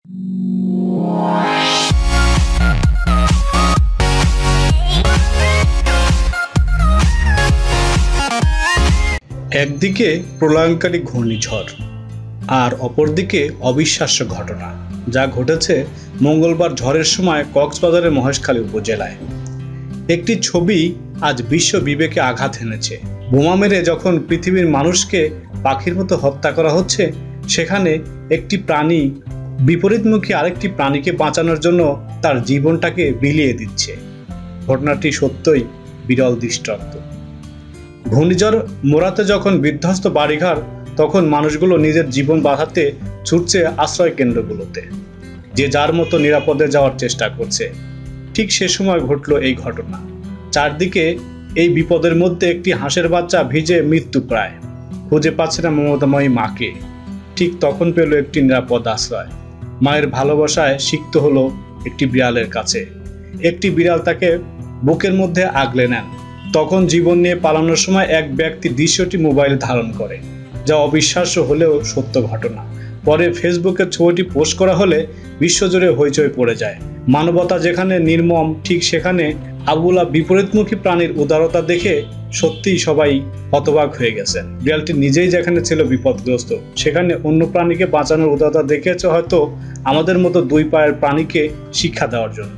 একদিকে প্রলয়ঙ্কারী ঘূর্ণিঝড় আর অপরদিকে অবিশ্বাস্য ঘটনা যা ঘটেছে মঙ্গলবার ঝড়ের সময় কক্সবাজারের মহেশখালী উপজেলায়। একটি ছবি আজ বিশ্ব বিবেকে আঘাত এনেছে। বোমা মেরে যখন পৃথিবীর মানুষকে পাখির মতো হত্যা করা হচ্ছে, সেখানে একটি প্রাণী বিপরীতমুখী আরেকটি প্রাণীকে বাঁচানোর জন্য তার জীবনটাকে বিলিয়ে দিচ্ছে। ঘটনাটি সত্যই বিরল দৃষ্টান্ত। ঘূর্ণিঝড় মোরাতে যখন বিধ্বস্ত বাড়িঘর, তখন মানুষগুলো নিজের জীবন বাঁচাতে ছুটছে আশ্রয় কেন্দ্রগুলোতে, যে যার মতো নিরাপদে যাওয়ার চেষ্টা করছে। ঠিক সে সময় ঘটল এই ঘটনা। চারদিকে এই বিপদের মধ্যে একটি হাঁসের বাচ্চা ভিজে মৃত্যু প্রায়, খুঁজে পাচ্ছে না মমতাময়ী মাকে। ঠিক তখন পেল একটি নিরাপদ আশ্রয়। মায়ের ভালোবাসায় সিক্ত হলো একটি বিড়ালের কাছে। একটি বিড়াল তাকে বুকের মধ্যে আগলে নেন। তখন জীবন নিয়ে পালানোর সময় এক ব্যক্তি দৃশ্যটি মোবাইলে ধারণ করে, যা অবিশ্বাস্য হলেও সত্য ঘটনা। পরে ফেসবুকে ছবিটি পোস্ট করা হলে বিশ্বজুড়ে হইচই পড়ে যায়। মানবতা যেখানে নির্মম, ঠিক সেখানে আবুলা বিপরীতমুখী প্রাণীর উদারতা দেখে সত্যিই সবাই হতবাক হয়ে গেছেন। বিড়ালটি নিজেই যেখানে ছিল বিপদগ্রস্ত, সেখানে অন্য প্রাণীকে বাঁচানোর উদারতা দেখেছে হয়তো আমাদের মতো দুই পায়ের প্রাণীকে শিক্ষা দেওয়ার জন্য।